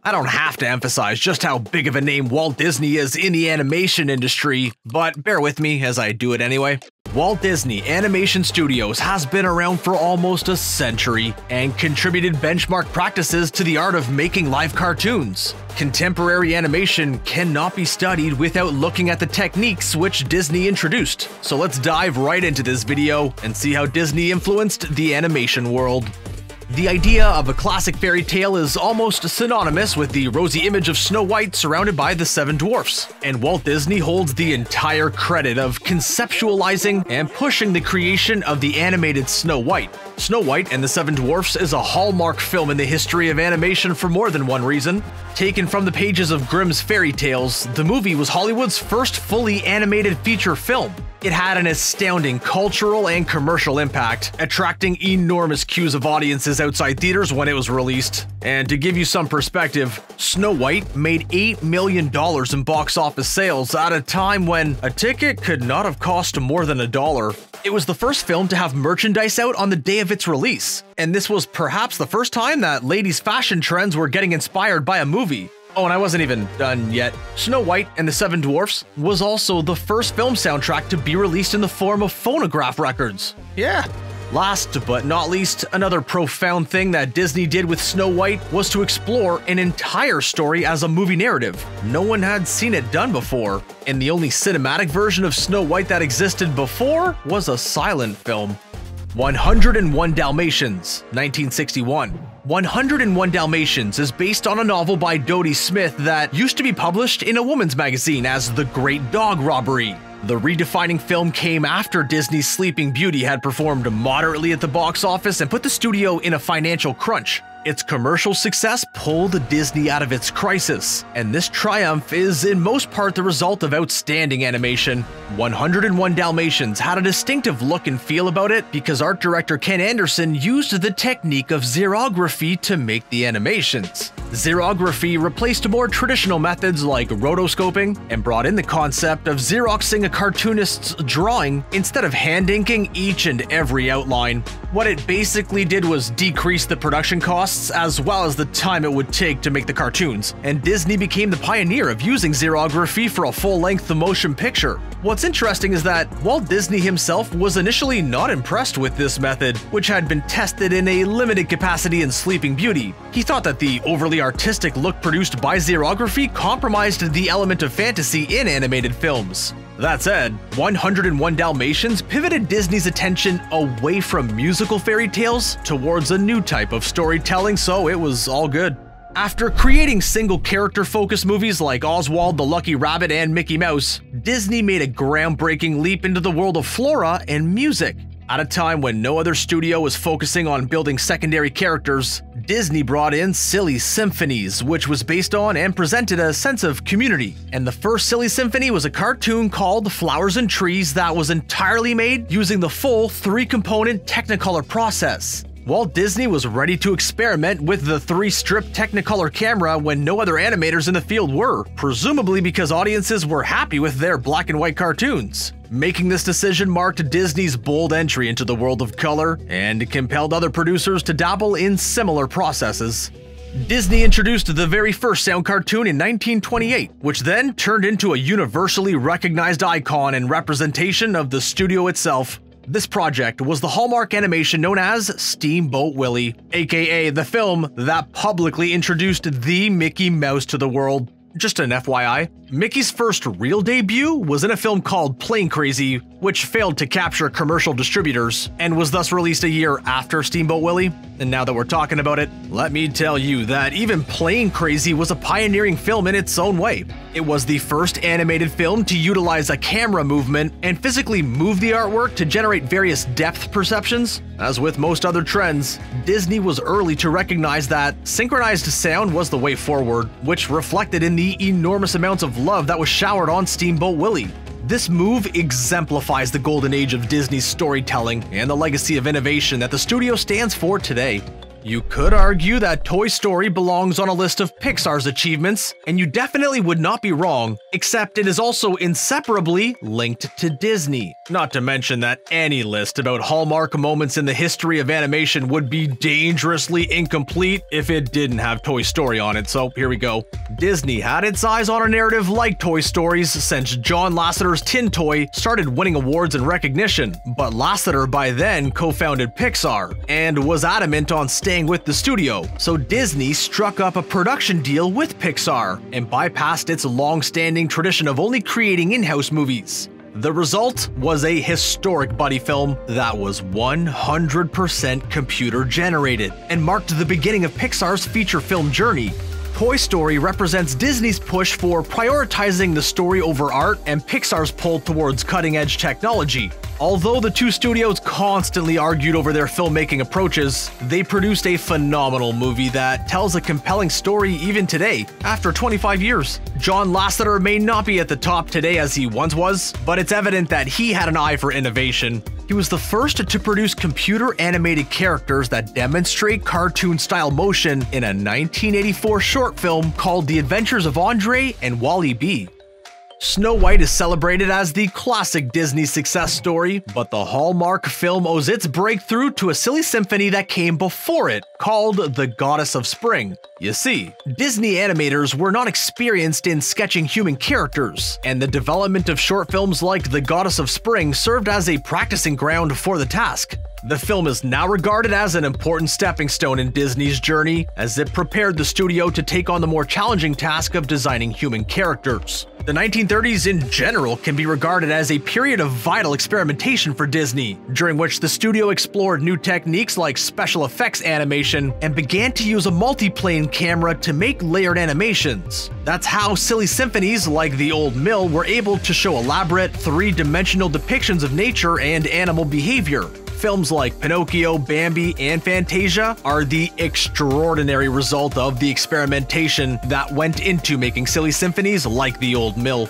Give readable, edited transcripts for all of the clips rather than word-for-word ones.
I don't have to emphasize just how big of a name Walt Disney is in the animation industry, but bear with me as I do it anyway. Walt Disney Animation Studios has been around for almost a century and contributed benchmark practices to the art of making live cartoons. Contemporary animation cannot be studied without looking at the techniques which Disney introduced. So let's dive right into this video and see how Disney influenced the animation world. The idea of a classic fairy tale is almost synonymous with the rosy image of Snow White surrounded by the seven dwarfs, and Walt Disney holds the entire credit of conceptualizing and pushing the creation of the animated Snow White. Snow White and the Seven Dwarfs is a hallmark film in the history of animation for more than one reason. Taken from the pages of Grimm's fairy tales, the movie was Hollywood's first fully animated feature film. It had an astounding cultural and commercial impact, attracting enormous queues of audiences outside theaters when it was released. And to give you some perspective, Snow White made $8 million in box office sales at a time when a ticket could not have cost more than $1. It was the first film to have merchandise out on the day of its release, and this was perhaps the first time that ladies' fashion trends were getting inspired by a movie. Oh, and I wasn't even done yet. Snow White and the Seven Dwarfs was also the first film soundtrack to be released in the form of phonograph records. Yeah. Last but not least, another profound thing that Disney did with Snow White was to explore an entire story as a movie narrative. No one had seen it done before, and the only cinematic version of Snow White that existed before was a silent film. 101 Dalmatians, 1961. 101 Dalmatians is based on a novel by Dodie Smith that used to be published in a woman's magazine as The Great Dog Robbery. The redefining film came after Disney's Sleeping Beauty had performed moderately at the box office and put the studio in a financial crunch. Its commercial success pulled Disney out of its crisis, and this triumph is in most part the result of outstanding animation. 101 Dalmatians had a distinctive look and feel about it because art director Ken Anderson used the technique of xerography to make the animations. Xerography replaced more traditional methods like rotoscoping and brought in the concept of Xeroxing a cartoonist's drawing instead of hand inking each and every outline. What it basically did was decrease the production costs as well as the time it would take to make the cartoons, and Disney became the pioneer of using xerography for a full-length motion picture. What's interesting is that Walt Disney himself was initially not impressed with this method, which had been tested in a limited capacity in Sleeping Beauty. He thought that the overly artistic look produced by xerography compromised the element of fantasy in animated films. That said, 101 Dalmatians pivoted Disney's attention away from musical fairy tales towards a new type of storytelling, so it was all good. After creating single-character focused movies like Oswald the Lucky Rabbit and Mickey Mouse, Disney made a groundbreaking leap into the world of flora and music. At a time when no other studio was focusing on building secondary characters, Disney brought in Silly Symphonies, which was based on and presented a sense of community. And the first Silly Symphony was a cartoon called Flowers and Trees that was entirely made using the full 3-component Technicolor process. Walt Disney was ready to experiment with the 3-strip Technicolor camera when no other animators in the field were, presumably because audiences were happy with their black and white cartoons. Making this decision marked Disney's bold entry into the world of color and compelled other producers to dabble in similar processes. Disney introduced the very first sound cartoon in 1928, which then turned into a universally recognized icon and representation of the studio itself. This project was the hallmark animation known as Steamboat Willie, aka the film that publicly introduced the Mickey Mouse to the world. Just an FYI, Mickey's first real debut was in a film called Plane Crazy, which failed to capture commercial distributors and was thus released a year after Steamboat Willie. And now that we're talking about it, let me tell you that even Plane Crazy was a pioneering film in its own way. It was the first animated film to utilize a camera movement and physically move the artwork to generate various depth perceptions. As with most other trends, Disney was early to recognize that synchronized sound was the way forward, which reflected in the enormous amounts of love that was showered on Steamboat Willie. This move exemplifies the golden age of Disney's storytelling and the legacy of innovation that the studio stands for today. You could argue that Toy Story belongs on a list of Pixar's achievements, and you definitely would not be wrong, except it is also inseparably linked to Disney. Not to mention that any list about hallmark moments in the history of animation would be dangerously incomplete if it didn't have Toy Story on it, so here we go. Disney had its eyes on a narrative like Toy Story's since John Lasseter's Tin Toy started winning awards and recognition, but Lasseter by then co-founded Pixar and was adamant on staying with the studio, so Disney struck up a production deal with Pixar and bypassed its long-standing tradition of only creating in-house movies. The result was a historic buddy film that was 100% computer generated and marked the beginning of Pixar's feature film journey. Toy Story represents Disney's push for prioritizing the story over art and Pixar's pull towards cutting-edge technology. Although the two studios constantly argued over their filmmaking approaches, they produced a phenomenal movie that tells a compelling story even today, after 25 years. John Lasseter may not be at the top today as he once was, but it's evident that he had an eye for innovation. He was the first to produce computer-animated characters that demonstrate cartoon-style motion in a 1984 short film called The Adventures of Andre and Wally B. Snow White is celebrated as the classic Disney success story, but the Hallmark film owes its breakthrough to a silly symphony that came before it, called The Goddess of Spring. You see, Disney animators were not experienced in sketching human characters, and the development of short films like The Goddess of Spring served as a practicing ground for the task. The film is now regarded as an important stepping stone in Disney's journey, as it prepared the studio to take on the more challenging task of designing human characters. The 1930s in general can be regarded as a period of vital experimentation for Disney, during which the studio explored new techniques like special effects animation and began to use a multi-plane camera to make layered animations. That's how Silly Symphonies like The Old Mill were able to show elaborate, three-dimensional depictions of nature and animal behavior. Films like Pinocchio, Bambi, and Fantasia are the extraordinary result of the experimentation that went into making Silly Symphonies like The Old Mill.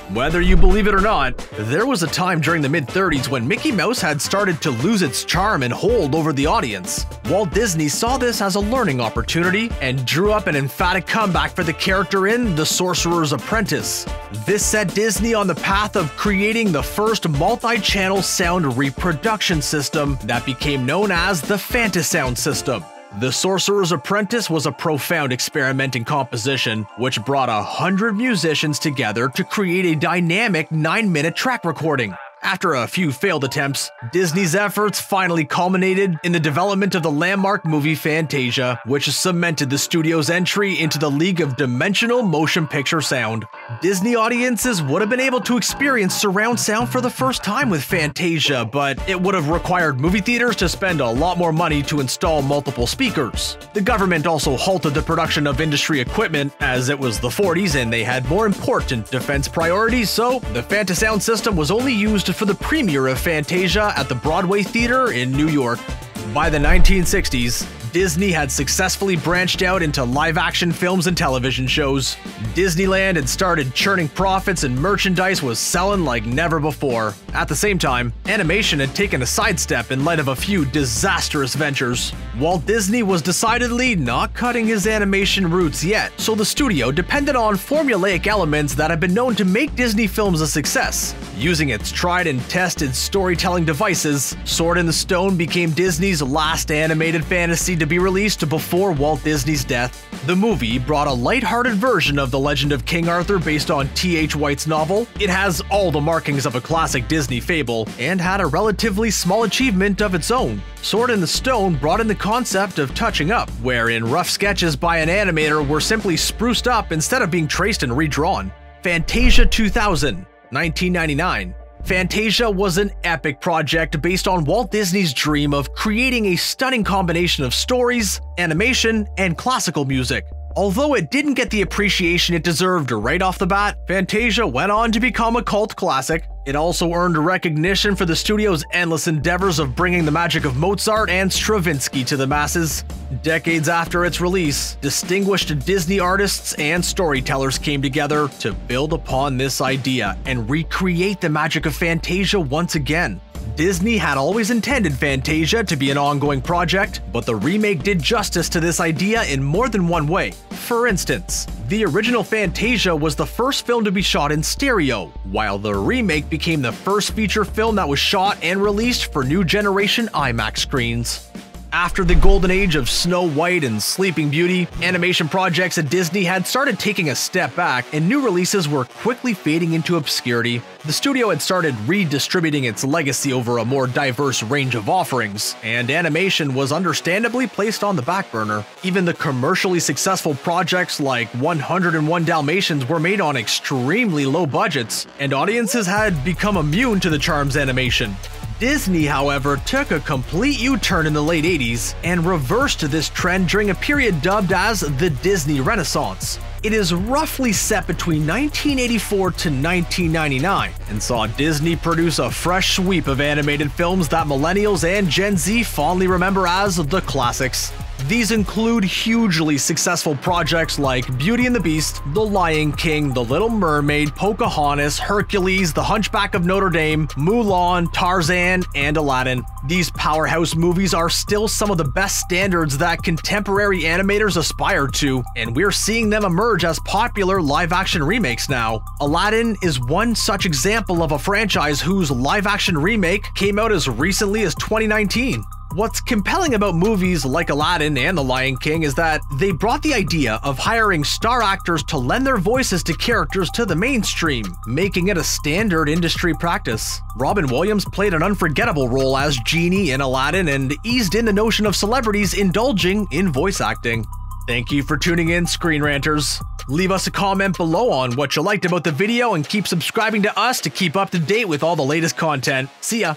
Whether you believe it or not, there was a time during the mid-30s when Mickey Mouse had started to lose its charm and hold over the audience. Walt Disney saw this as a learning opportunity and drew up an emphatic comeback for the character in The Sorcerer's Apprentice. This set Disney on the path of creating the first multi-channel sound reproduction system that became known as the Fantasound system. The Sorcerer's Apprentice was a profound experiment in composition, which brought 100 musicians together to create a dynamic 9-minute track recording. After a few failed attempts, Disney's efforts finally culminated in the development of the landmark movie Fantasia, which cemented the studio's entry into the league of dimensional motion picture sound. Disney audiences would have been able to experience surround sound for the first time with Fantasia, but it would have required movie theaters to spend a lot more money to install multiple speakers. The government also halted the production of industry equipment, as it was the 40s and they had more important defense priorities, so the Fantasound system was only used for the premiere of Fantasia at the Broadway Theater in New York. By the 1960s, Disney had successfully branched out into live-action films and television shows. Disneyland had started churning profits and merchandise was selling like never before. At the same time, animation had taken a sidestep in light of a few disastrous ventures. Walt Disney was decidedly not cutting his animation roots yet, so the studio depended on formulaic elements that had been known to make Disney films a success. Using its tried and tested storytelling devices, Sword in the Stone became Disney's last animated fantasy to be released before Walt Disney's death. The movie brought a lighthearted version of The Legend of King Arthur based on T.H. White's novel. It has all the markings of a classic Disney fable, and had a relatively small achievement of its own. Sword in the Stone brought in the concept of touching up, wherein rough sketches by an animator were simply spruced up instead of being traced and redrawn. Fantasia 2000, 1999. Fantasia was an epic project based on Walt Disney's dream of creating a stunning combination of stories, animation, and classical music. Although it didn't get the appreciation it deserved right off the bat, Fantasia went on to become a cult classic. It also earned recognition for the studio's endless endeavors of bringing the magic of Mozart and Stravinsky to the masses. Decades after its release, distinguished Disney artists and storytellers came together to build upon this idea and recreate the magic of Fantasia once again. Disney had always intended Fantasia to be an ongoing project, but the remake did justice to this idea in more than one way. For instance, The original Fantasia was the first film to be shot in stereo, while the remake became the first feature film that was shot and released for new generation IMAX screens. After the golden age of Snow White and Sleeping Beauty, animation projects at Disney had started taking a step back, and new releases were quickly fading into obscurity. The studio had started redistributing its legacy over a more diverse range of offerings, and animation was understandably placed on the back burner. Even the commercially successful projects like 101 Dalmatians were made on extremely low budgets, and audiences had become immune to the charm's animation. Disney, however, took a complete U-turn in the late 80s and reversed this trend during a period dubbed as the Disney Renaissance. It is roughly set between 1984 to 1999 and saw Disney produce a fresh sweep of animated films that millennials and Gen Z fondly remember as the classics. These include hugely successful projects like Beauty and the Beast, The Lion King, The Little Mermaid, Pocahontas, Hercules, The Hunchback of Notre Dame, Mulan, Tarzan, and Aladdin. These powerhouse movies are still some of the best standards that contemporary animators aspire to, and we're seeing them emerge as popular live-action remakes now. Aladdin is one such example of a franchise whose live-action remake came out as recently as 2019. What's compelling about movies like Aladdin and The Lion King is that they brought the idea of hiring star actors to lend their voices to characters to the mainstream, making it a standard industry practice. Robin Williams played an unforgettable role as Genie in Aladdin and eased in the notion of celebrities indulging in voice acting. Thank you for tuning in, Screen Ranters. Leave us a comment below on what you liked about the video and keep subscribing to us to keep up to date with all the latest content. See ya!